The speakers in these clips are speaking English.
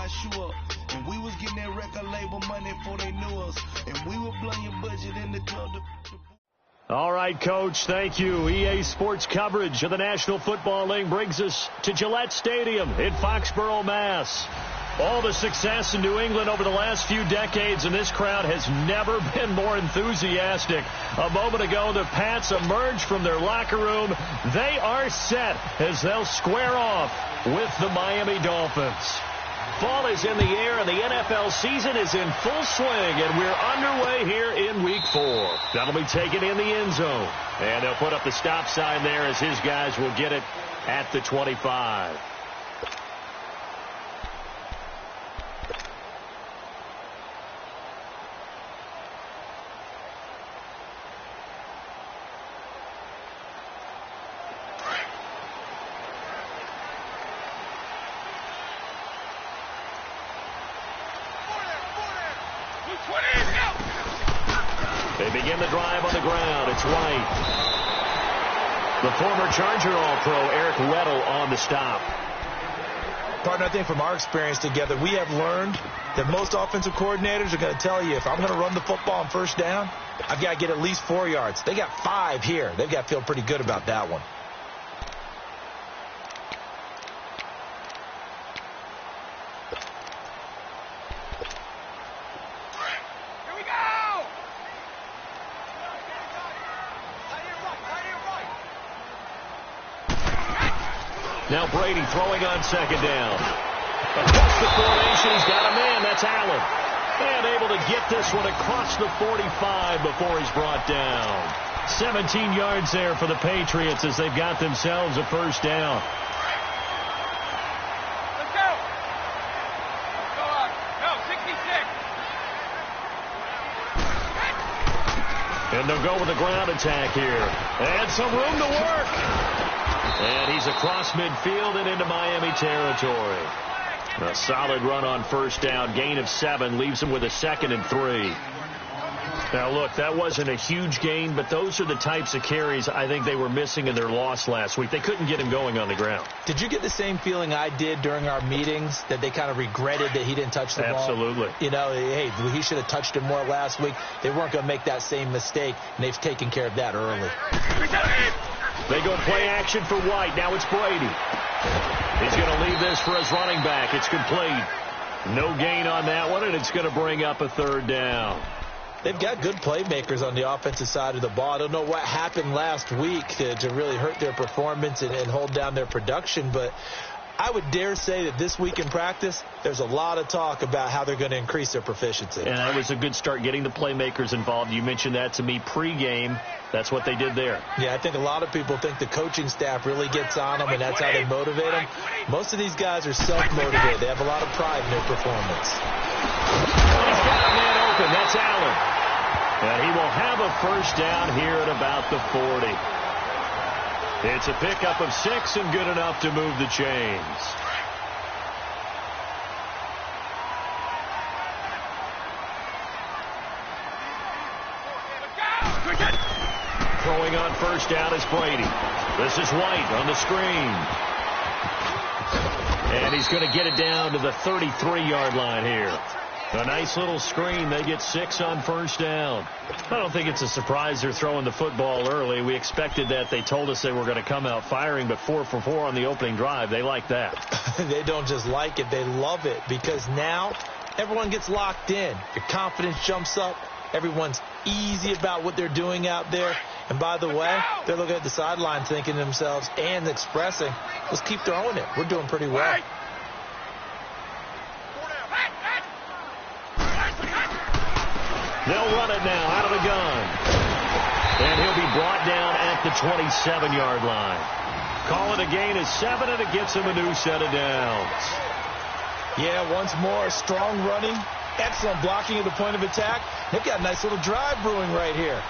wash you up. And we was getting that record label money before they knew us. And we were blowing your budget in the club. All right, Coach, thank you. EA Sports coverage of the National Football League brings us to Gillette Stadium in Foxborough, Mass. All the success in New England over the last few decades, and this crowd has never been more enthusiastic. A moment ago, the Pats emerged from their locker room. They are set as they'll square off with the Miami Dolphins. Fall is in the air, and the NFL season is in full swing, and we're underway here in Week 4. That'll be taken in the end zone, and they'll put up the stop sign there as his guys will get it at the 25. They begin the drive on the ground. It's White. The former Charger All-Pro, Eric Weddle, on the stop. Partner, I think from our experience together, we have learned that most offensive coordinators are going to tell you, if I'm going to run the football on first down, I've got to get at least 4 yards. They got 5 here. They've got to feel pretty good about that one. Now Brady throwing on second down. Across the formation, he's got a man. That's Allen. And able to get this one across the 45 before he's brought down. 17 yards there for the Patriots as they've got themselves a first down. Let's go. Go on. No, 66. And they'll go with a ground attack here. And some room to work. And he's across midfield and into Miami territory. A solid run on first down. Gain of 7 leaves him with a 2nd and 3. Now, look, that wasn't a huge gain, but those are the types of carries I think they were missing in their loss last week. They couldn't get him going on the ground. Did you get the same feeling I did during our meetings, that they kind of regretted that he didn't touch the ball? Absolutely. You know, hey, he should have touched it more last week. They weren't going to make that same mistake, and they've taken care of that early. They go play action for White. Now it's Brady. He's going to leave this for his running back. It's complete. No gain on that one, and it's going to bring up a 3rd down. They've got good playmakers on the offensive side of the ball. I don't know what happened last week to really hurt their performance and hold down their production, but I would dare say that this week in practice, there's a lot of talk about how they're going to increase their proficiency. And that was a good start, getting the playmakers involved. You mentioned that to me pregame. That's what they did there. Yeah, I think a lot of people think the coaching staff really gets on them, and that's how they motivate them. Most of these guys are self-motivated. They have a lot of pride in their performance. He's got a man open. That's Allen. And he will have a first down here at about the 40. It's a pickup of 6 and good enough to move the chains. Throwing on first down is Brady. This is White on the screen. And he's going to get it down to the 33-yard line here. A nice little screen. They get 6 on first down. I don't think it's a surprise they're throwing the football early. We expected that. They told us they were going to come out firing, but 4 for 4 on the opening drive. They like that. They don't just like it. They love it, because now everyone gets locked in. Your confidence jumps up. Everyone's easy about what they're doing out there. And by the way, they're looking at the sideline thinking to themselves and expressing, let's keep throwing it. We're doing pretty well. They'll run it now out of the gun. And he'll be brought down at the 27-yard line. Call it a gain of 7, and it gets him a new set of downs. Yeah, once more, strong running, excellent blocking at the point of attack. They've got a nice little drive brewing right here.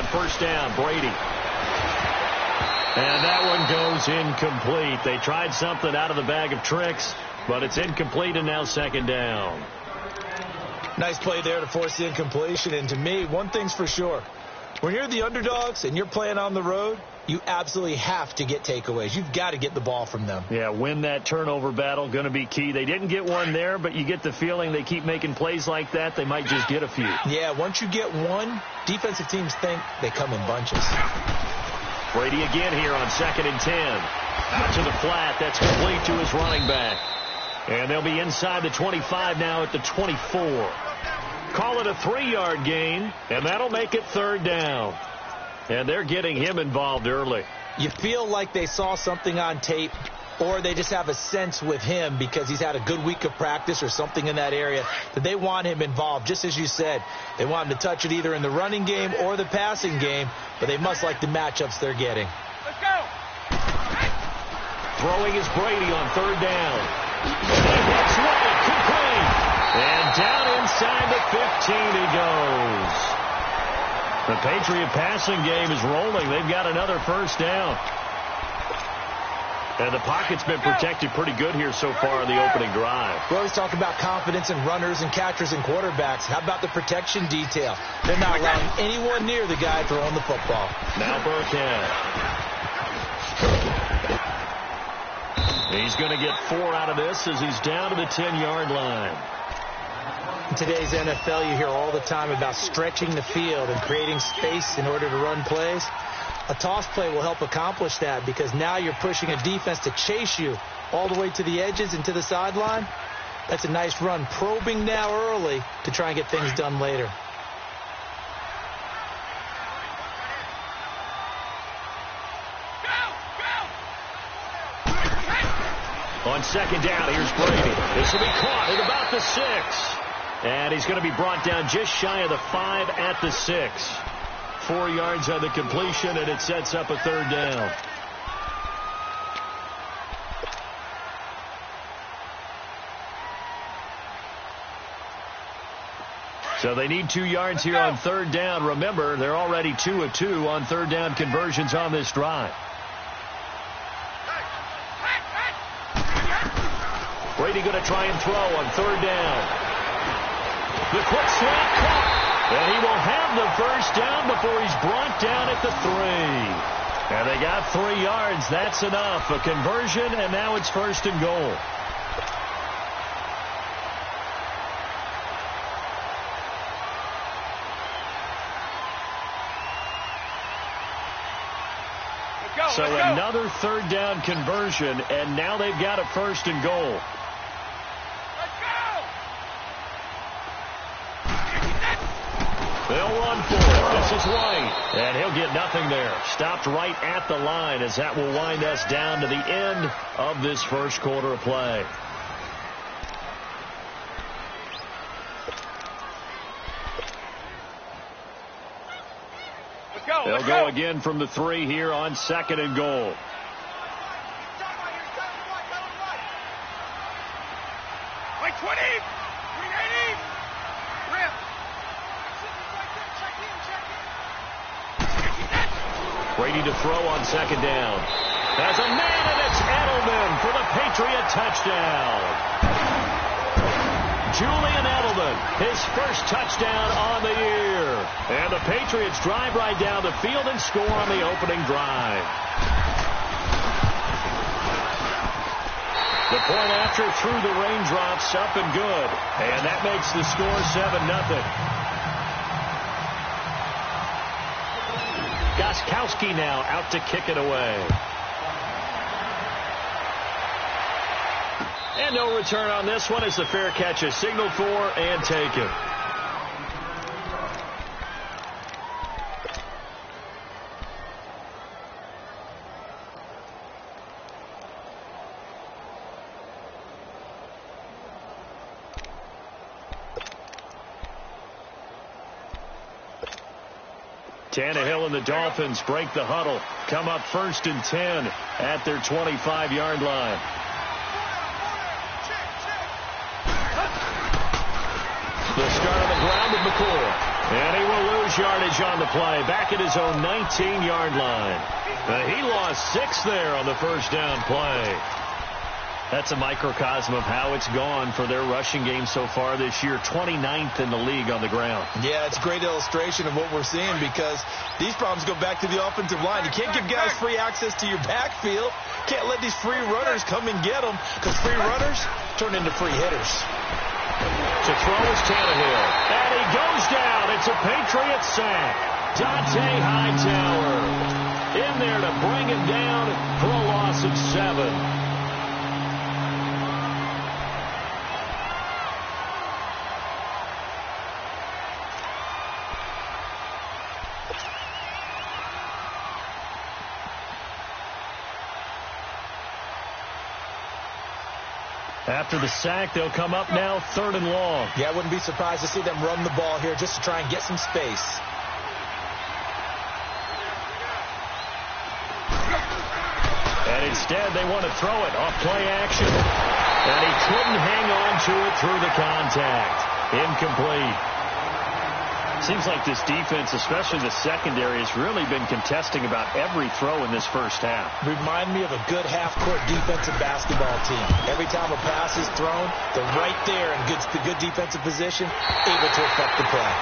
First down, Brady. And that one goes incomplete. They tried something out of the bag of tricks, but it's incomplete and now second down. Nice play there to force the incompletion. And to me, one thing's for sure. When you're the underdogs and you're playing on the road, you absolutely have to get takeaways. You've got to get the ball from them. Yeah, win that turnover battle, going to be key. They didn't get one there, but you get the feeling they keep making plays like that, they might just get a few. Yeah, once you get one, defensive teams think they come in bunches. Brady again here on 2nd and 10. Out to the flat. That's complete to his running back. And they'll be inside the 25 now at the 24. Call it a 3-yard gain, and that'll make it third down. And they're getting him involved early. You feel like they saw something on tape, or they just have a sense with him because he's had a good week of practice or something in that area that they want him involved. Just as you said, they want him to touch it either in the running game or the passing game, but they must like the matchups they're getting. Let's go. Throwing is Brady on third down. That's right, complete. And down inside the 15 he goes. The Patriot passing game is rolling. They've got another first down. And the pocket's been protected pretty good here so far in the opening drive. We always talk about confidence in runners and catchers and quarterbacks. How about the protection detail? They're not allowing anyone near the guy throwing the football. Now Burkhead. He's going to get 4 out of this as he's down to the 10-yard line. In today's NFL, you hear all the time about stretching the field and creating space in order to run plays. A toss play will help accomplish that because now you're pushing a defense to chase you all the way to the edges and to the sideline. That's a nice run, probing now early to try and get things done later. On second down, here's Brady. This will be caught at about the 6. And he's going to be brought down just shy of the 5 at the 6. 4 yards on the completion, and it sets up a third down. So they need 2 yards here on third down. Remember, they're already 2 of 2 on third down conversions on this drive. Brady going to try and throw on third down. The quick slant caught, and he will have the first down before he's brought down at the 3. And they got 3 yards. That's enough. A conversion, and now it's first and goal. So another third down conversion, and now they've got a first and goal. They'll run for it. This is White. And he'll get nothing there. Stopped right at the line as that will wind us down to the end of this first quarter of play. They'll go again from the 3 here on second and goal. Like 20. 380. Rip. Brady to throw on second down. Has a man, and it's Edelman for the Patriot touchdown. Julian Edelman, his first touchdown on the year. And the Patriots drive right down the field and score on the opening drive. The point after through the raindrops, up and good. And that makes the score 7-0. Gostkowski now out to kick it away. And no return on this one as the fair catch is signaled for and taken. Tannehill and the Dolphins break the huddle. Come up first and 10 at their 25-yard line. The start on the ground with McCoy. And he will lose yardage on the play, back at his own 19-yard line. He lost 6 there on the first down play. That's a microcosm of how it's gone for their rushing game so far this year. 29th in the league on the ground. Yeah, it's a great illustration of what we're seeing because these problems go back to the offensive line. You can't give guys free access to your backfield. Can't let these free runners come and get them because free runners turn into free hitters. To throw is Tannehill. And he goes down. It's a Patriots sack. Dante Hightower in there to bring him down for a loss of 7. After the sack, they'll come up now 3rd and long. Yeah, I wouldn't be surprised to see them run the ball here just to try and get some space. And instead, they want to throw it off play action. And he couldn't hang on to it through the contact. Incomplete. Seems like this defense, especially the secondary, has really been contesting about every throw in this first half. Remind me of a good half-court defensive basketball team. Every time a pass is thrown, they're right there in good defensive position, able to affect the play.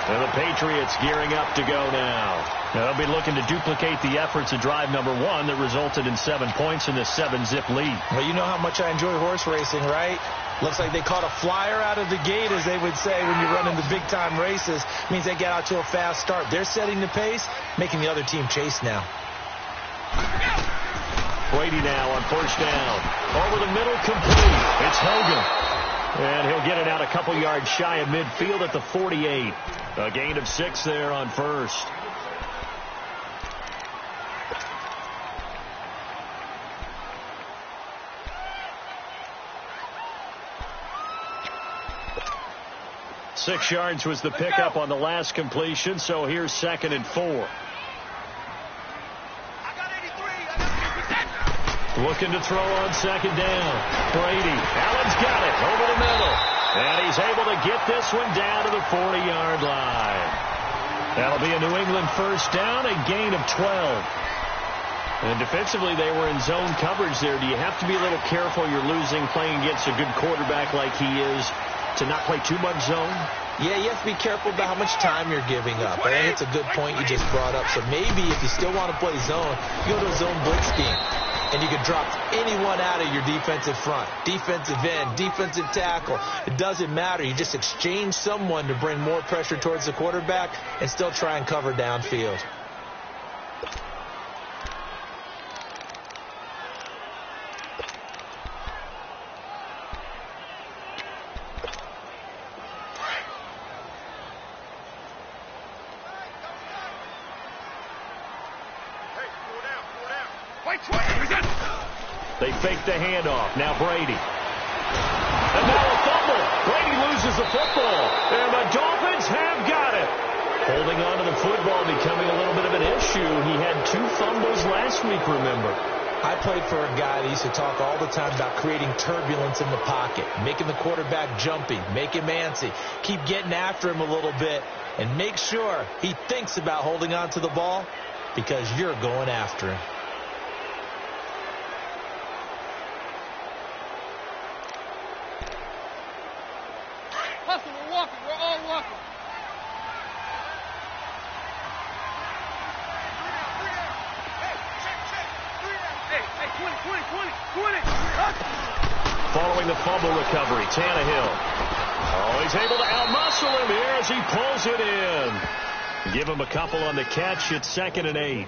And the Patriots gearing up to go now. They'll be looking to duplicate the efforts of drive number 1 that resulted in 7 points in this 7-zip lead. Well, you know how much I enjoy horse racing, right? Looks like they caught a flyer out of the gate, as they would say when you're running the big-time races. Means they get out to a fast start. They're setting the pace, making the other team chase now. Brady now on first down. Over the middle, complete. It's Hogan. And he'll get it out a couple yards shy of midfield at the 48. A gain of 6 there on first. Six yards was the pickup on the last completion, so here's 2nd and 4. Looking to throw on 2nd down. Brady. Allen's got it over the middle. And he's able to get this one down to the 40-yard line. That'll be a New England first down, a gain of 12. And defensively, they were in zone coverage there. Do you have to be a little careful you're losing playing against a good quarterback like he is to not play too much zone? Yeah, you have to be careful about how much time you're giving up. I think it's a good point you just brought up. So maybe if you still want to play zone, you go to a zone blitz scheme. And you can drop anyone out of your defensive front. Defensive end, defensive tackle. It doesn't matter. You just exchange someone to bring more pressure towards the quarterback and still try and cover downfield. They fake the handoff. Now Brady. And now a fumble. Brady loses the football. And the Dolphins have got it. Holding on to the football becoming a little bit of an issue. He had 2 fumbles last week, remember. I played for a guy that used to talk all the time about creating turbulence in the pocket, making the quarterback jumpy, make him antsy, keep getting after him a little bit, and make sure he thinks about holding on to the ball because you're going after him. Following the fumble recovery, Tannehill. Oh, he's able to outmuscle him here as he pulls it in. Give him a couple on the catch. It's 2nd and 8.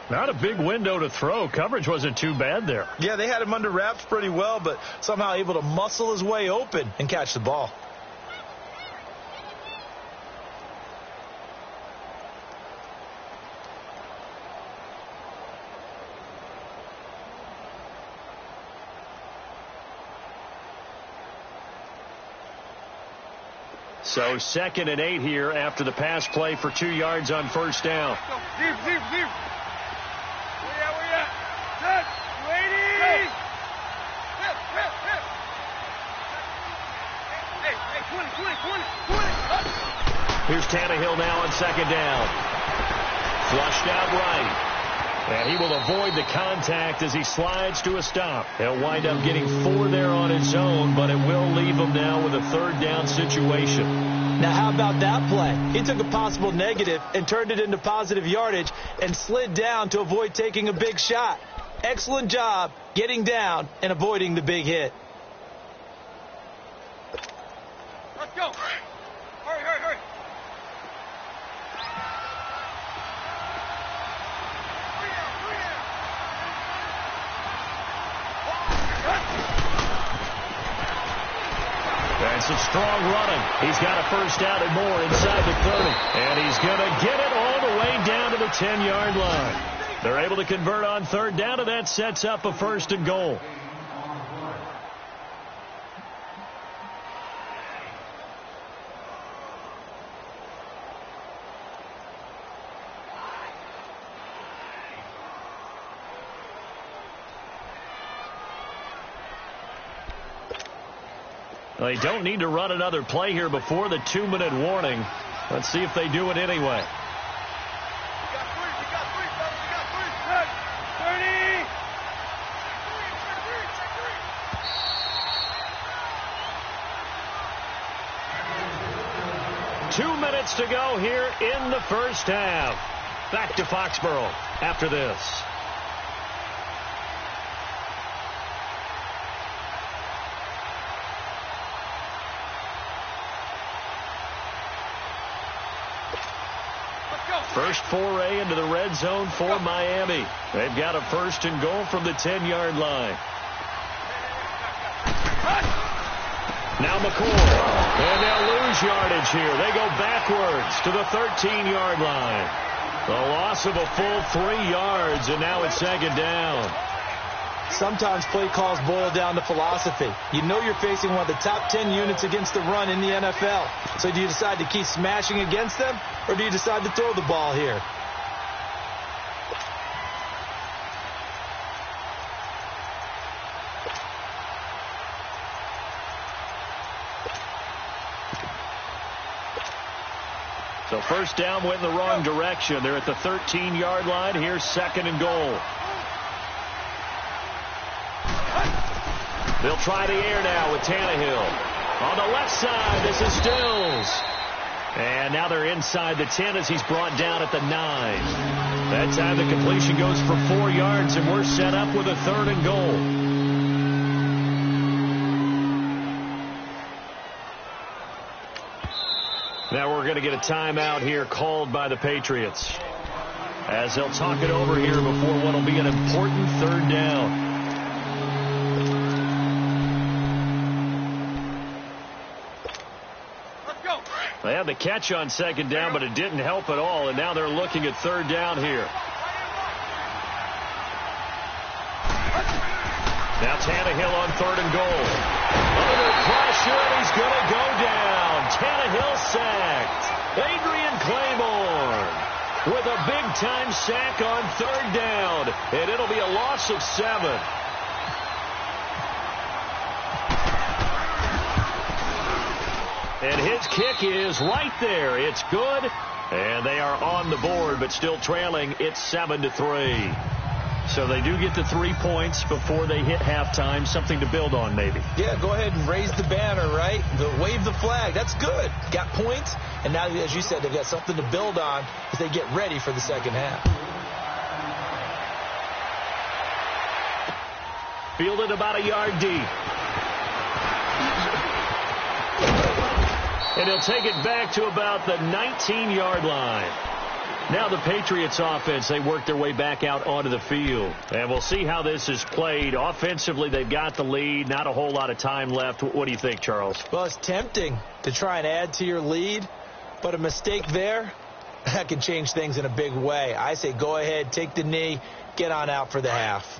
Not a big window to throw. Coverage wasn't too bad there. Yeah, they had him under wraps pretty well, but somehow able to muscle his way open and catch the ball. So 2nd and 8 here after the pass play for 2 yards on first down. Zero. Where you at? Good. Ladies. Hip. Hey, 20. Here's Tannehill now on second down. Flushed out right. And he will avoid the contact as he slides to a stop. He'll wind up getting 4 there on his own, but it will leave him now with a third down situation. Now, how about that play? He took a possible negative and turned it into positive yardage and slid down to avoid taking a big shot. Excellent job getting down and avoiding the big hit. Let's go. Hurry, hurry, hurry. And some strong running. He's got a first down and more inside the 30. And he's going to get it all the way down to the 10-yard line. They're able to convert on third down, and that sets up a first and goal. They don't need to run another play here before the 2-minute warning. Let's see if they do it anyway. We got 3, we got 3, fellas, we got 2 minutes to go here in the first half. Back to Foxborough after this. First foray into the red zone for Miami. They've got a first and goal from the 10-yard line. Now McCoy. And they'll lose yardage here. They go backwards to the 13-yard line. The loss of a full 3 yards, and now it's second down. Sometimes play calls boil down to philosophy. You know you're facing one of the top 10 units against the run in the NFL. So do you decide to keep smashing against them, or do you decide to throw the ball here? So first down went in the wrong direction. They're at the 13-yard line. Here's second and goal. They'll try the air now with Tannehill. On the left side, this is Stills. And now they're inside the 10 as he's brought down at the 9. That time the completion goes for 4 yards, and we're set up with a third and goal. Now we're going to get a timeout here called by the Patriots, as they'll talk it over here before what will be an important third down. They had the catch on second down, but it didn't help at all, and now they're looking at third down here. Now Tannehill on third and goal. Under pressure, and he's going to go down. Tannehill sacked. Adrian Claiborne with a big-time sack on third down, and it'll be a loss of 7. And his kick is right there. It's good. And they are on the board, but still trailing. It's 7-3. So they do get the 3 points before they hit halftime. Something to build on, maybe. Yeah, go ahead and raise the banner, right? Wave the flag. That's good. Got points. And now, as you said, they've got something to build on as they get ready for the second half. Fielded about a yard deep. And he'll take it back to about the 19-yard line. Now the Patriots offense, they work their way back out onto the field. And we'll see how this is played. Offensively, they've got the lead. Not a whole lot of time left. What do you think, Charles? Well, it's tempting to try and add to your lead. But a mistake there, that can change things in a big way. I say go ahead, take the knee, get on out for the half.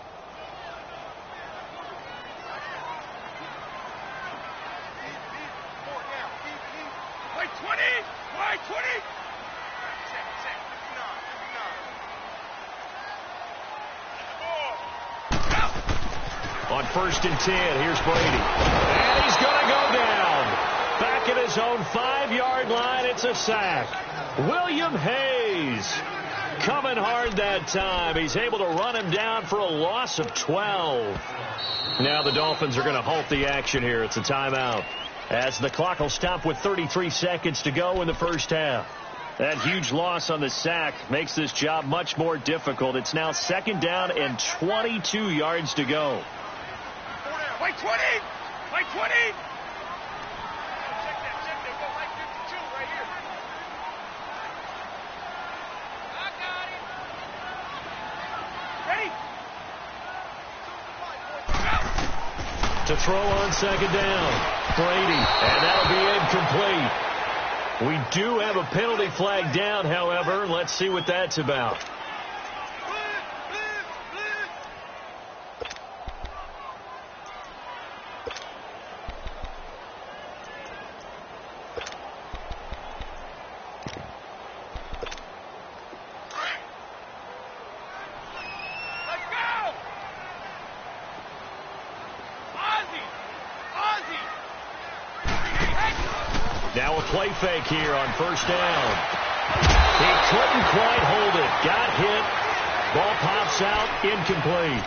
On 1st and 10, here's Brady. And he's going to go down. Back at his own 5-yard line, it's a sack. William Hayes coming hard that time. He's able to run him down for a loss of 12. Now the Dolphins are going to halt the action here. It's a timeout, as the clock will stop with 33 seconds to go in the first half. That huge loss on the sack makes this job much more difficult. It's now 2nd down and 22 yards to go. Wait, 20! Wait, 20! To throw on 2nd down, Brady, and that'll be incomplete. We do have a penalty flag down, however. Let's see what that's about. Now a play fake here on 1st down. He couldn't quite hold it. Got hit. Ball pops out. Incomplete.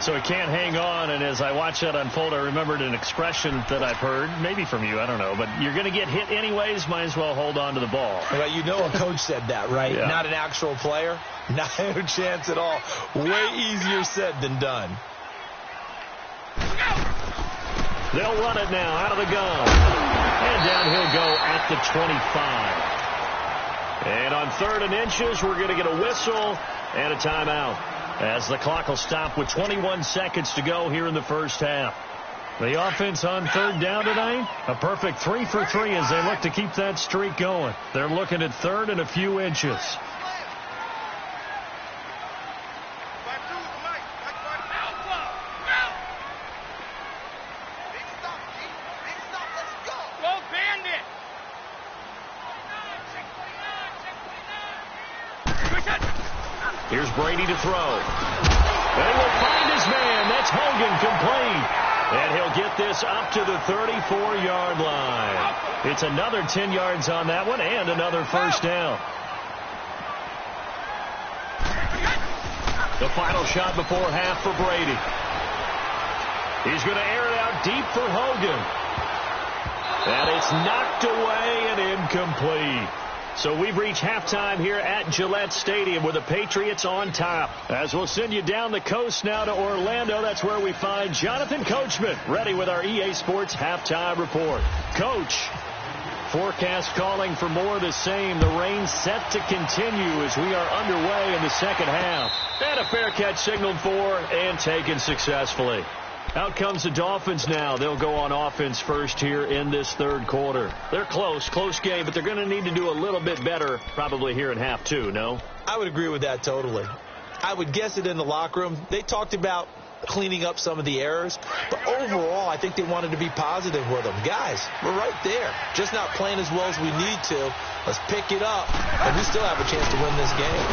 So he can't hang on, and as I watched that unfold, I remembered an expression that I've heard, maybe from you, I don't know, but you're going to get hit anyways, might as well hold on to the ball. Well, you know a coach said that, right? Yeah. Not an actual player. Not a chance at all. Way easier said than done. They'll run it now out of the gun. And down he'll go at the 25. And on 3rd and inches, we're going to get a whistle and a timeout, as the clock will stop with 21 seconds to go here in the first half. The offense on 3rd down tonight, a perfect 3 for 3 as they look to keep that streak going. They're looking at 3rd and a few inches. Here's Brady to throw. They will find his man. That's Hogan, complete. And he'll get this up to the 34-yard line. It's another 10 yards on that one and another first down. The final shot before half for Brady. He's going to air it out deep for Hogan. And it's knocked away and incomplete. So we've reached halftime here at Gillette Stadium with the Patriots on top. As we'll send you down the coast now to Orlando, that's where we find Jonathan Coachman ready with our EA Sports halftime report. Coach, forecast calling for more of the same. The rain set to continue as we are underway in the second half. And a fair catch signaled for and taken successfully. Out comes the Dolphins now. They'll go on offense first here in this 3rd quarter. They're close game, but they're going to need to do a little bit better probably here in half 2, no? I would agree with that totally. I would guess it in the locker room. They talked about cleaning up some of the errors, but overall I think they wanted to be positive with them. Guys, we're right there. Just not playing as well as we need to. Let's pick it up, and we still have a chance to win this game.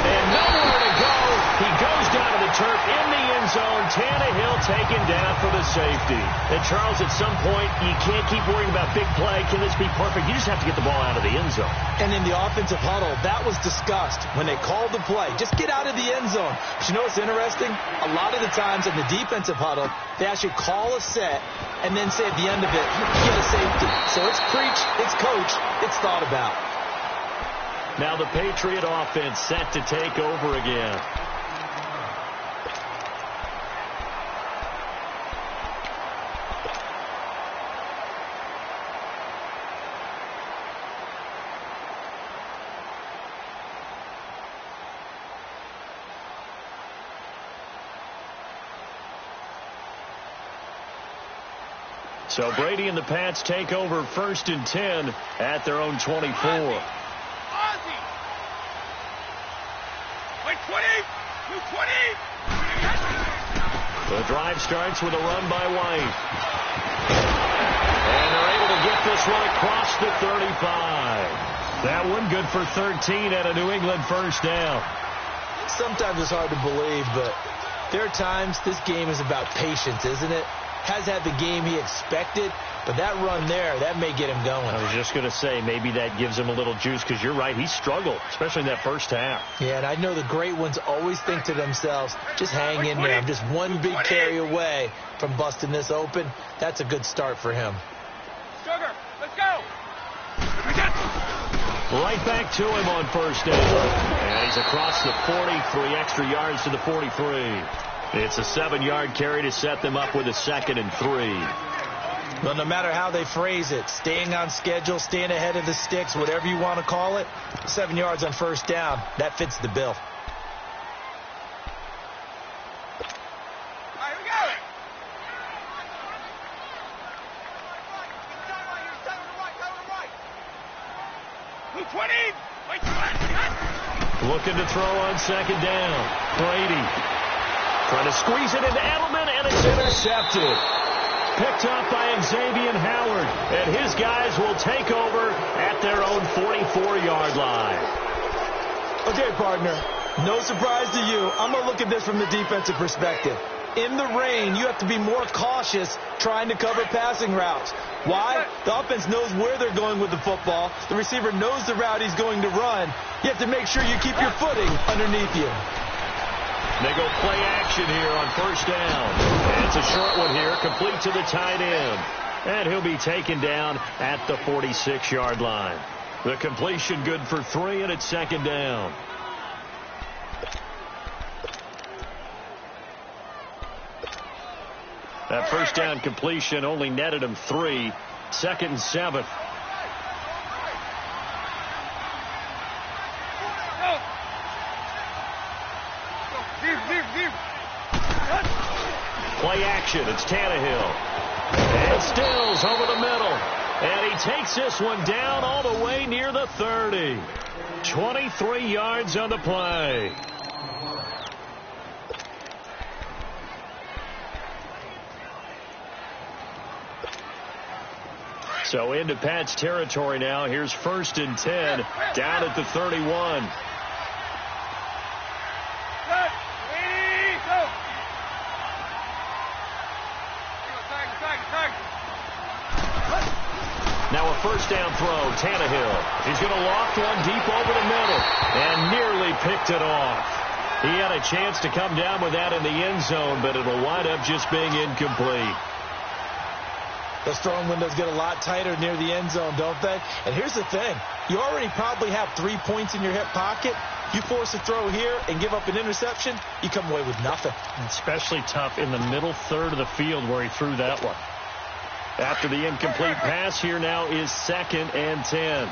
And nowhere to go. He goes down to the turf in the end zone. Tannehill taken down for the safety. And Charles, at some point, you can't keep worrying about big play. Can this be perfect? You just have to get the ball out of the end zone. And in the offensive huddle, that was discussed when they called the play. Just get out of the end zone. But you know what's interesting? A lot of the times in the defensive huddle, they actually call a set and then say at the end of it, get a safety. So it's preach, it's coach, it's thought about. Now the Patriot offense set to take over again. So Brady and the Pats take over 1st and 10 at their own 24. Ozzie. Wait, 20. 20. The drive starts with a run by White. And they're able to get this one across the 35. That one good for 13 at a New England first down. Sometimes it's hard to believe, but there are times this game is about patience, isn't it? has had the game he expected, but that run there, that may get him going. I was just going to say, maybe that gives him a little juice, because you're right, he struggled, especially in that first half. Yeah, and I know the great ones always think to themselves, just hang in there. I'm just one big carry away from busting this open. That's a good start for him. Sugar, let's go. Right back to him on first down. And he's across the 40, 3 extra yards to the 43. It's a 7-yard carry to set them up with a 2nd and 3. Well, no matter how they phrase it, staying on schedule, staying ahead of the sticks, whatever you want to call it, 7 yards on first down, that fits the bill. All right, here we go. 220. Looking to throw on 2nd down. Brady trying to squeeze it into Edelman, and it's intercepted. Picked up by Xavier Howard, and his guys will take over at their own 44-yard line. Okay, partner, no surprise to you. I'm going to look at this from the defensive perspective. In the rain, you have to be more cautious trying to cover passing routes. Why? The offense knows where they're going with the football. The receiver knows the route he's going to run. You have to make sure you keep your footing underneath you. They go play action here on first down. And it's a short one here, complete to the tight end. And he'll be taken down at the 46-yard line. The completion good for 3, and it's 2nd down. That first down completion only netted him 3. 2nd and 7. Play action. It's Tannehill. And Stills over the middle. And he takes this one down all the way near the 30. 23 yards on the play. So into Pat's territory now. Here's 1st and 10 down at the 31. Now a first down throw, Tannehill. He's going to loft one deep over the middle and nearly picked it off. He had a chance to come down with that in the end zone, but it'll wind up just being incomplete. Those throwing windows get a lot tighter near the end zone, don't they? And here's the thing. You already probably have 3 points in your hip pocket. You force a throw here and give up an interception, you come away with nothing. Especially tough in the middle third of the field where he threw that one. After the incomplete pass, here now is 2nd and 10.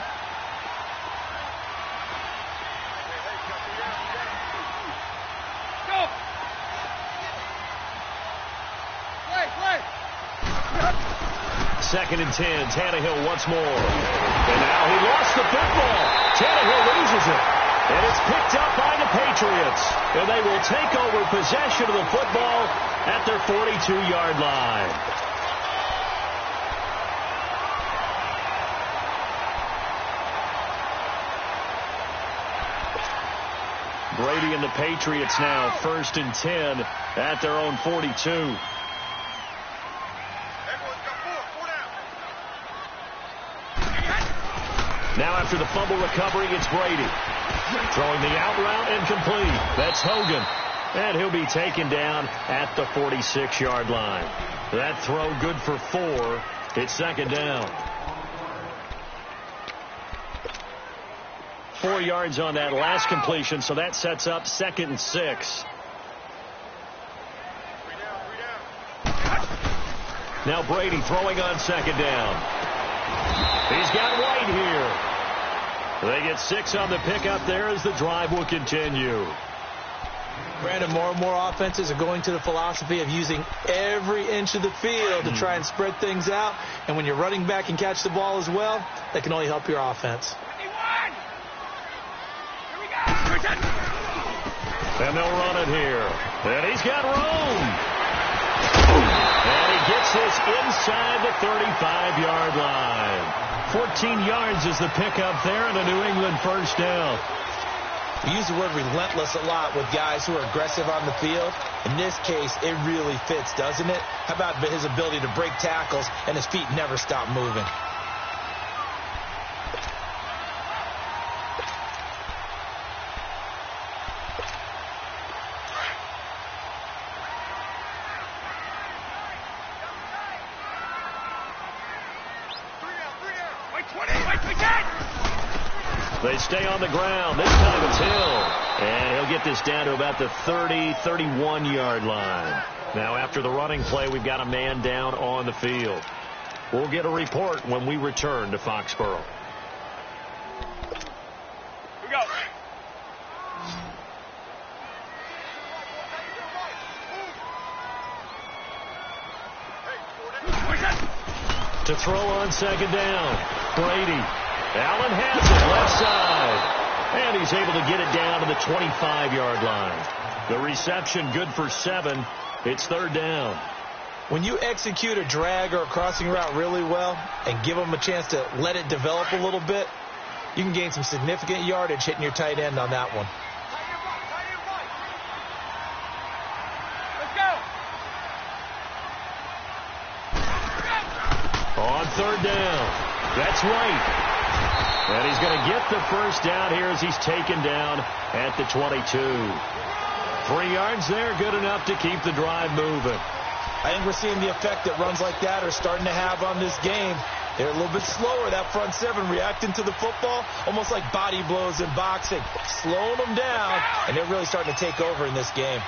Second and 10. Tannehill once more. And now he lost the football. Tannehill loses it. And it's picked up by the Patriots. And they will take over possession of the football at their 42-yard line. Brady and the Patriots now 1st and 10 at their own 42. Now after the fumble recovery, it's Brady. Throwing the out route and complete. That's Hogan. And he'll be taken down at the 46-yard line. That throw good for 4. It's 2nd down. 4 yards on that last completion, so that sets up 2nd and 6. Now Brady throwing on 2nd down. He's got White here. They get 6 on the pickup there as the drive will continue. Brandon, more and more offenses are going to the philosophy of using every inch of the field to try and spread things out. And when you're running back and catch the ball as well, that can only help your offense. And they'll run it here. And he's got room. And he gets this inside the 35-yard line. 14 yards is the pickup there and a New England first down. We use the word relentless a lot with guys who are aggressive on the field. In this case, it really fits, doesn't it? How about his ability to break tackles and his feet never stop moving? They stay on the ground. This time it's Hill. And he'll get this down to about the 30, 31-yard line. Now, after the running play, we've got a man down on the field. We'll get a report when we return to Foxborough. We go. To throw on second down, Brady. Allen has it left side. And he's able to get it down to the 25-yard line. The reception good for 7. It's third down. When you execute a drag or a crossing route really well and give them a chance to let it develop a little bit, you can gain some significant yardage hitting your tight end on that one. Let's go. On third down. That's right. And he's going to get the first down here as he's taken down at the 22. 3 yards there, good enough to keep the drive moving. I think we're seeing the effect that runs like that are starting to have on this game. They're a little bit slower, that front seven, reacting to the football, almost like body blows in boxing, slowing them down, and they're really starting to take over in this game.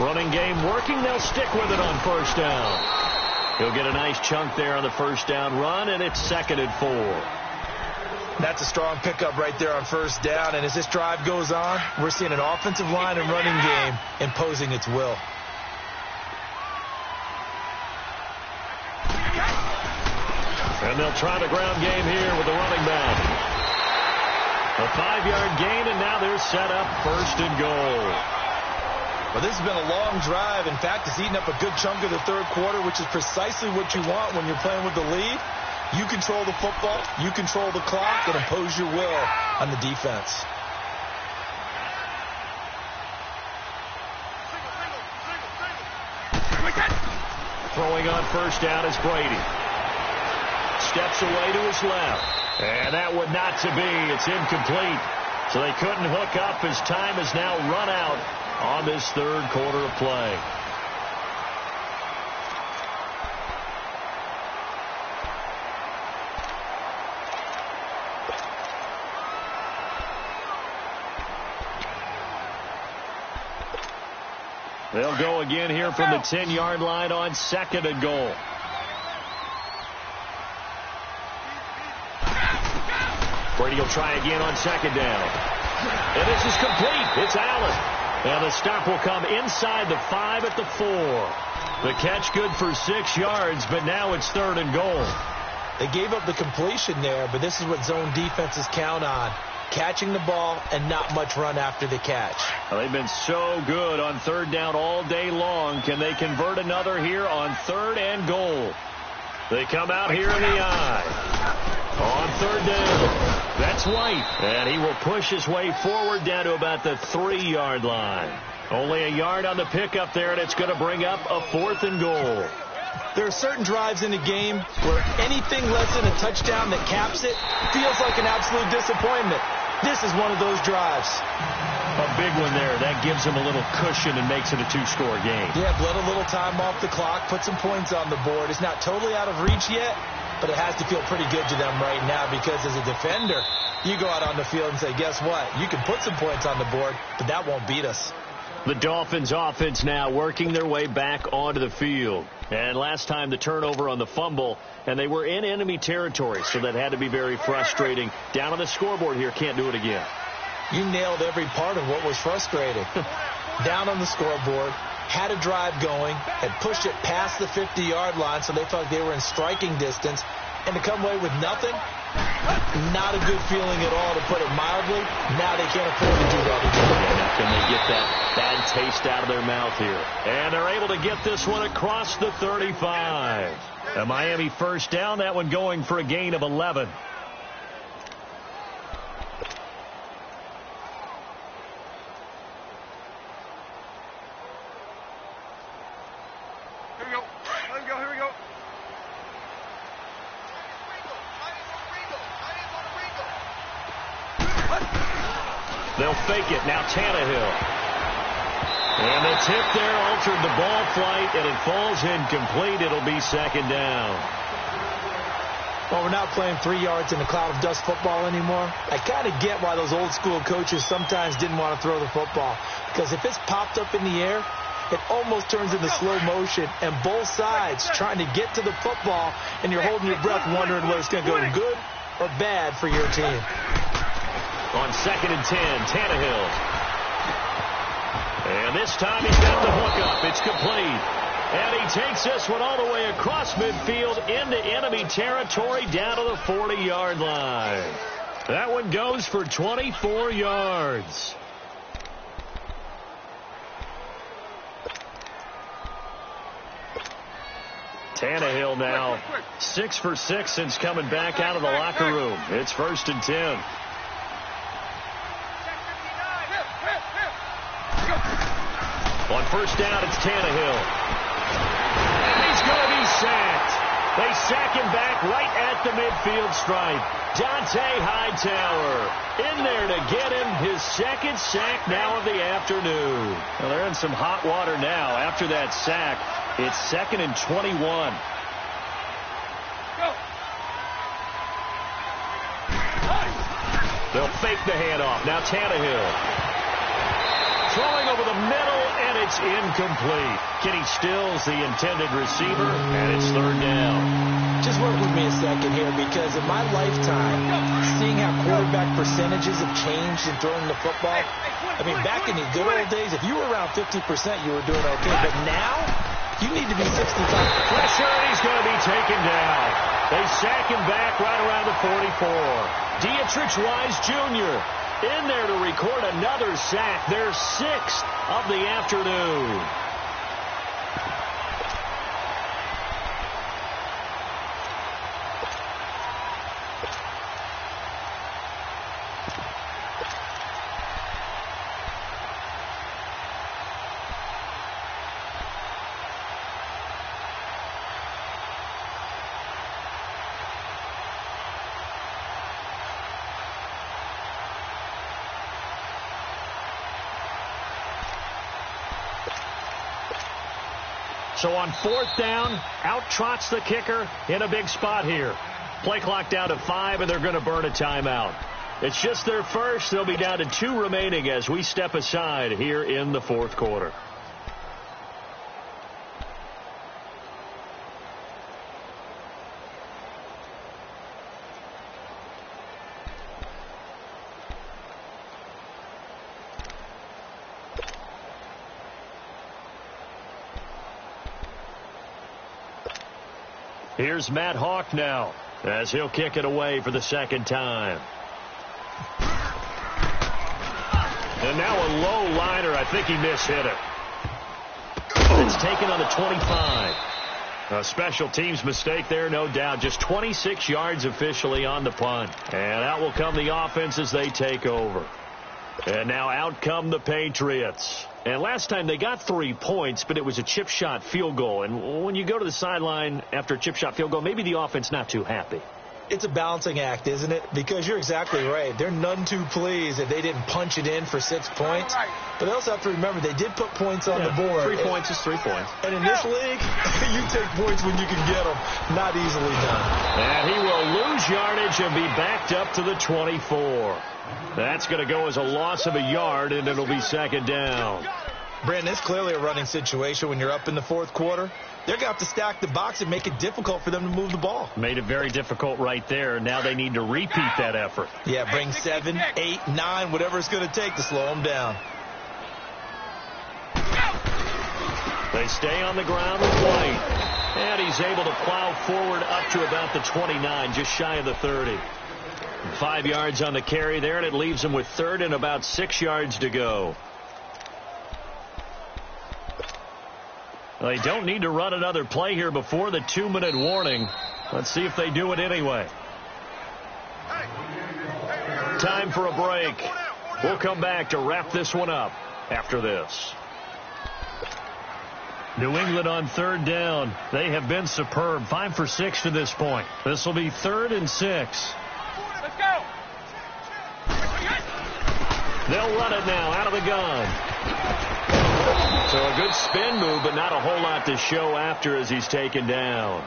Running game working. They'll stick with it on first down. He'll get a nice chunk there on the first down run, and it's 2nd and 4. That's a strong pickup right there on first down, and as this drive goes on, we're seeing an offensive line and running game imposing its will. And they'll try the ground game here with the running back. A 5-yard gain, and now they're set up 1st and goal. Well, this has been a long drive. In fact, it's eaten up a good chunk of the third quarter, which is precisely what you want when you're playing with the lead. You control the football, you control the clock, and impose your will on the defense. Throwing on first down is Brady. Steps away to his left. And that would not to be. It's incomplete. So they couldn't hook up as time is now run out on this third quarter of play. They'll go again here from the 10-yard line on 2nd and goal. Brady will try again on 2nd down. And this is complete. It's Allen. And the stop will come inside the 5 at the 4. The catch good for 6 yards, but now it's 3rd and goal. They gave up the completion there, but this is what zone defenses count on. Catching the ball and not much run after the catch. Well, they've been so good on 3rd down all day long. Can they convert another here on 3rd and goal? They come out here in the eye. On 3rd down. That's White. And he will push his way forward down to about the 3-yard line. Only a yard on the pickup there, and it's going to bring up a 4th and goal. There are certain drives in a game where anything less than a touchdown that caps it feels like an absolute disappointment. This is one of those drives. A big one there. That gives them a little cushion and makes it a 2-score game. Yeah, let a little time off the clock, put some points on the board. It's not totally out of reach yet, but it has to feel pretty good to them right now because as a defender, you go out on the field and say, guess what? You can put some points on the board, but that won't beat us. The Dolphins offense now working their way back onto the field. And last time the turnover on the fumble, and they were in enemy territory, so that had to be very frustrating. Down on the scoreboard here, can't do it again. You nailed every part of what was frustrating. Down on the scoreboard, had a drive going, had pushed it past the 50-yard line, so they felt they were in striking distance, and to come away with nothing, Not a good feeling at all, to put it mildly. Now they can't afford to do that anymore. Yeah, now can they get that bad taste out of their mouth here? And they're able to get this one across the 35. A Miami first down, that one going for a gain of 11. Here we go. Here we go. They'll fake it. Now Tannehill. And the tip there altered the ball flight, and it falls incomplete. It'll be second down. Well, we're not playing 3 yards in a cloud of dust football anymore. I kind of get why those old school coaches sometimes didn't want to throw the football. Because if it's popped up in the air, it almost turns into slow motion, and both sides trying to get to the football, and you're holding your breath wondering whether it's going to go good or bad for your team. On 2nd and 10, Tannehill. And this time he's got the hook up. It's complete. And he takes this one all the way across midfield into enemy territory down to the 40-yard line. That one goes for 24 yards. Tannehill now 6 for 6 since coming back out of the locker room. It's 1st and 10. On first down, it's Tannehill. And he's going to be sacked. They sack him back right at the midfield stripe. Dante Hightower in there to get him his second sack now of the afternoon. Well, they're in some hot water now. After that sack, it's 2nd and 21. They'll fake the handoff. Now Tannehill. Throwing over the middle, and it's incomplete. Kenny Stills, the intended receiver, and it's 3rd down. Just work with me a second here, because in my lifetime, seeing how quarterback percentages have changed in throwing the football, I mean, back in the good old days, if you were around 50%, you were doing okay. But now, you need to be 65. Pressure, and he's going to be taken down. They sack him back right around the 44. Dietrich Wise Jr. in there to record another sack, their 6th of the afternoon. So on 4th down, out trots the kicker in a big spot here. Play clock down to 5, and they're going to burn a timeout. It's just their first. They'll be down to 2 remaining as we step aside here in the 4th quarter. Here's Matt Hawk now as he'll kick it away for the 2nd time. And now a low liner. I think he mishit it. It's taken on the 25. A special teams mistake there, no doubt. Just 26 yards officially on the punt. And out will come the offense as they take over. And now out come the Patriots. And last time they got 3 points, but it was a chip shot field goal. And when you go to the sideline after a chip shot field goal, maybe the offense not too happy. It's a balancing act, isn't it? Because you're exactly right. They're none too pleased that they didn't punch it in for 6 points. But they also have to remember they did put points on the board. 3 points is 3 points. And in this league, you take points when you can get them. Not easily done. And he will lose yardage and be backed up to the 24. That's going to go as a loss of a yard, and it'll be 2nd down. Brandon, it's clearly a running situation when you're up in the 4th quarter. They're going to have to stack the box and make it difficult for them to move the ball. Made it very difficult right there. Now they need to repeat that effort. Yeah, bring 7, 8, 9, whatever it's going to take to slow them down. They stay on the ground with White. And he's able to plow forward up to about the 29, just shy of the 30. 5 yards on the carry there, and it leaves them with third and about 6 yards to go. They don't need to run another play here before the 2-minute warning. Let's see if they do it anyway. Time for a break. We'll come back to wrap this one up after this. New England on third down. They have been superb. 5 for 6 to this point. This will be 3rd and 6. Let's go. They'll run it now out of the gun. So a good spin move, but not a whole lot to show after as he's taken down.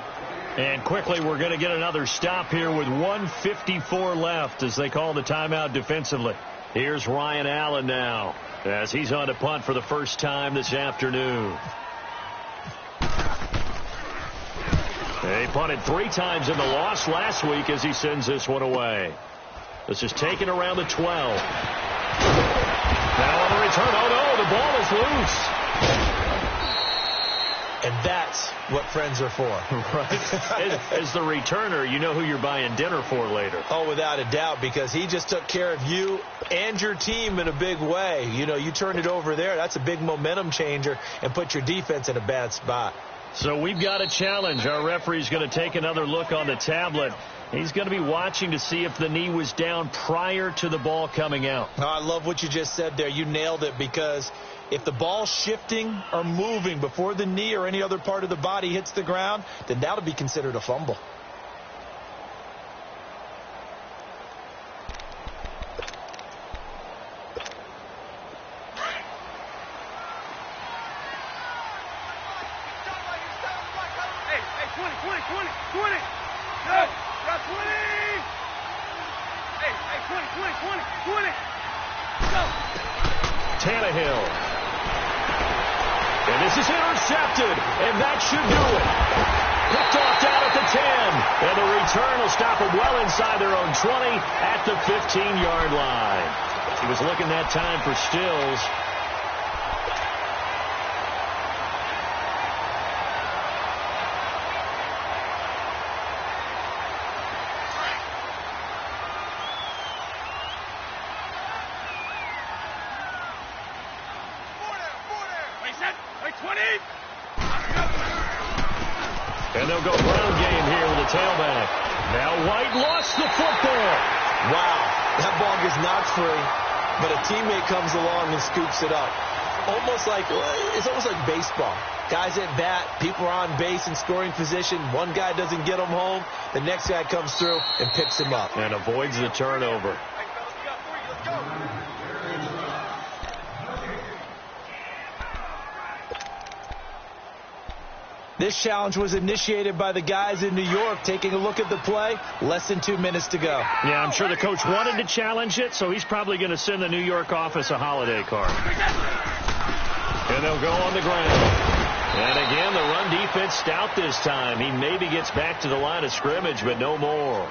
And quickly, we're going to get another stop here with 1:54 left as they call the timeout defensively. Here's Ryan Allen now as he's on to punt for the first time this afternoon. They punted 3 times in the loss last week as he sends this one away. This is taken around the 12. Now on the return. Oh, no, the ball is loose. And that's what friends are for. Right. As the returner, you know who you're buying dinner for later. Oh, without a doubt, because he just took care of you and your team in a big way. You know, you turned it over there. That's a big momentum changer and put your defense in a bad spot. So we've got a challenge. Our referee's going to take another look on the tablet. He's going to be watching to see if the knee was down prior to the ball coming out. Oh, I love what you just said there. You nailed it, because if the ball's shifting or moving before the knee or any other part of the body hits the ground, then that'll be considered a fumble. Hey, 20. Go. Got 20. Hey, 20. Go. Tannehill. And this is intercepted, and that should do it. Picked off down at the 10, and the return will stop them well inside their own 20 at the 15-yard line. He was looking that time for Stills. And they'll go ground game here with the tailback. Now White lost the football. Wow, that ball gets knocked free, but a teammate comes along and scoops it up. It's almost like baseball. Guys at bat, people are on base in scoring position. One guy doesn't get him home. The next guy comes through and picks him up. And avoids the turnover. This challenge was initiated by the guys in New York. Taking a look at the play, less than 2 minutes to go. Yeah, I'm sure the coach wanted to challenge it, so he's probably going to send the New York office a holiday card. And they'll go on the ground. And again, the run defense stout this time. He maybe gets back to the line of scrimmage, but no more.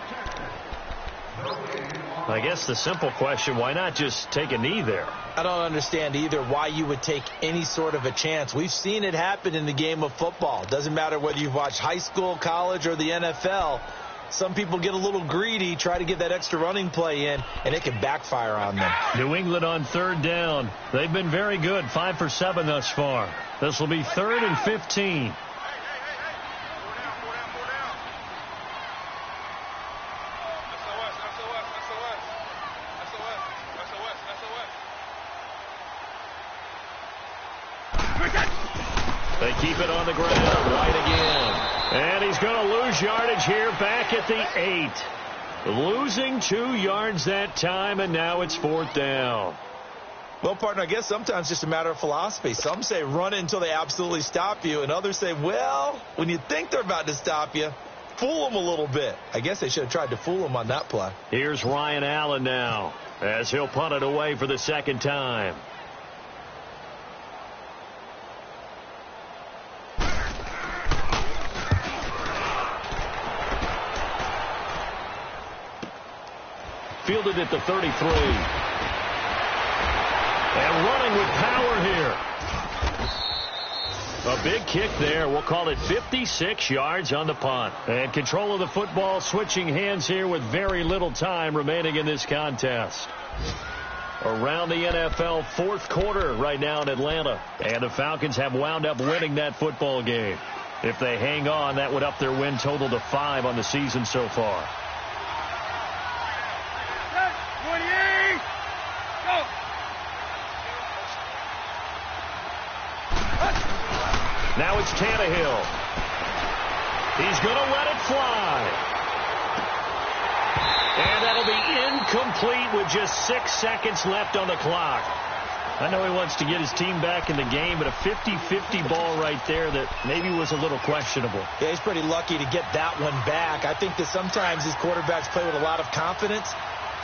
I guess the simple question, why not just take a knee there? I don't understand either why you would take any sort of a chance. We've seen it happen in the game of football. Doesn't matter whether you've watched high school, college, or the NFL. Some people get a little greedy, try to get that extra running play in, and it can backfire on them. New England on third down. They've been very good, 5 for 7 thus far. This will be 3rd and 15. They keep it on the ground. White again. And he's going to lose yardage here back at the 8. Losing 2 yards that time, and now it's 4th down. Well, partner, I guess sometimes it's just a matter of philosophy. Some say run it until they absolutely stop you, and others say, well, when you think they're about to stop you, fool them a little bit. I guess they should have tried to fool them on that play. Here's Ryan Allen now as he'll punt it away for the 2nd time. Fielded at the 33. And running with power here. A big kick there. We'll call it 56 yards on the punt. And control of the football switching hands here with very little time remaining in this contest. Around the NFL fourth quarter right now in Atlanta. And the Falcons have wound up winning that football game. If they hang on, that would up their win total to 5 on the season so far. 28, go. Now it's Tannehill. He's going to let it fly. And that'll be incomplete with just 6 seconds left on the clock. I know he wants to get his team back in the game, but a 50-50 ball right there that maybe was a little questionable. Yeah, he's pretty lucky to get that one back. I think that sometimes these quarterbacks play with a lot of confidence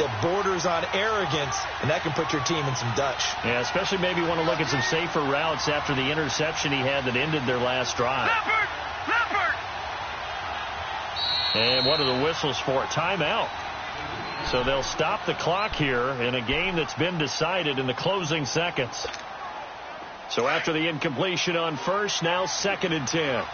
that borders on arrogance, and that can put your team in some Dutch. Yeah, especially maybe want to look at some safer routes after the interception he had that ended their last drive. Leopard! And what are the whistles for? Timeout. So they'll stop the clock here in a game that's been decided in the closing seconds. So after the incompletion on first, now 2nd and 10.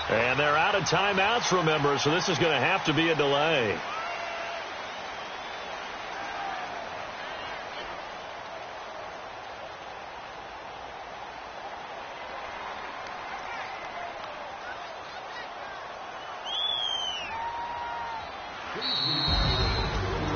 And they're out of timeouts, remember, so this is going to have to be a delay.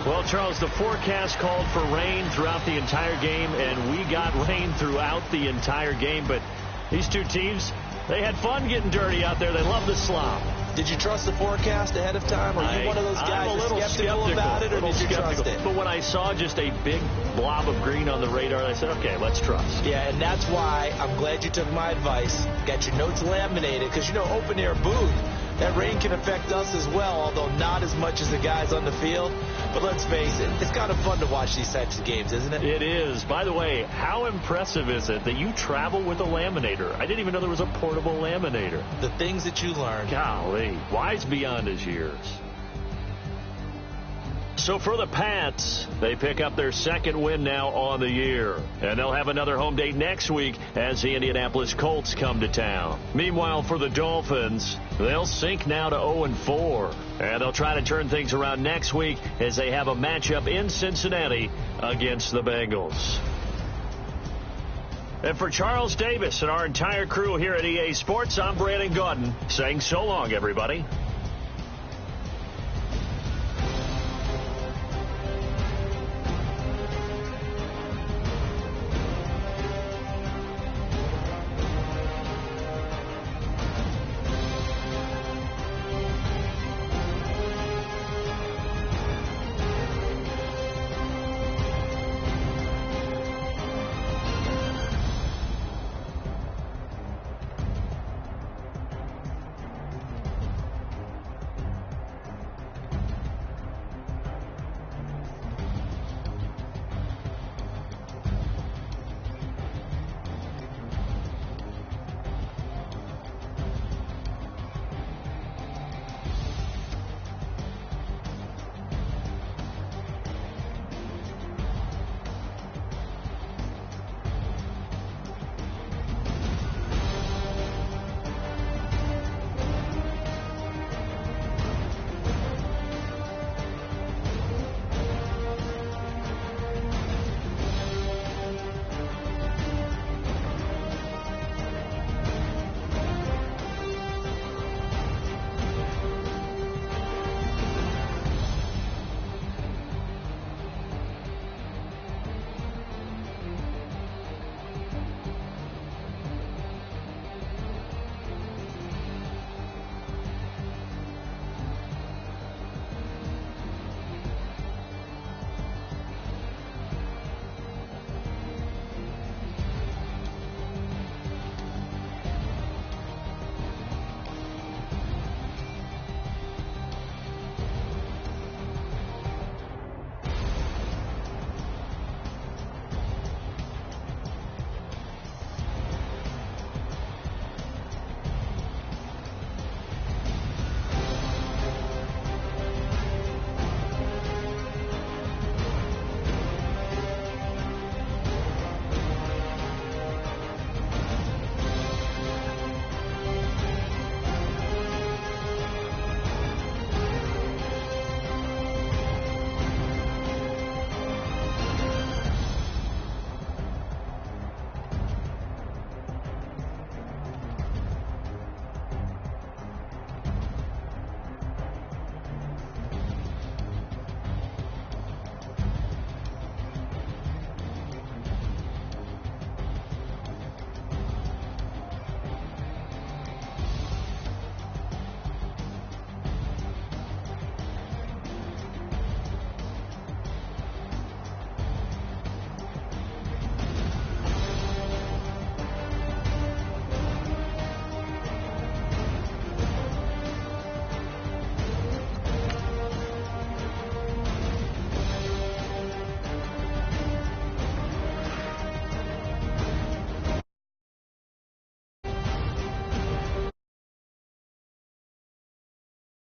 Well, Charles, the forecast called for rain throughout the entire game, and we got rain throughout the entire game, but these two teams, they had fun getting dirty out there. They love the slop. Did you trust the forecast ahead of time? Or are you one of those guys I'm a little skeptical about it, or did you trust it? But when I saw just a big blob of green on the radar, I said, okay, let's trust. Yeah, and that's why I'm glad you took my advice. Got your notes laminated, because, you know, open-air booth, that rain can affect us as well, although not as much as the guys on the field. But let's face it, it's kind of fun to watch these types of games, isn't it? It is. By the way, how impressive is it that you travel with a laminator? I didn't even know there was a portable laminator. The things that you learn. Golly, wise beyond his years. So for the Pats, they pick up their 2nd win now on the year. And they'll have another home date next week as the Indianapolis Colts come to town. Meanwhile, for the Dolphins, they'll sink now to 0-4. And they'll try to turn things around next week as they have a matchup in Cincinnati against the Bengals. And for Charles Davis and our entire crew here at EA Sports, I'm Brandon Gaudin saying so long, everybody.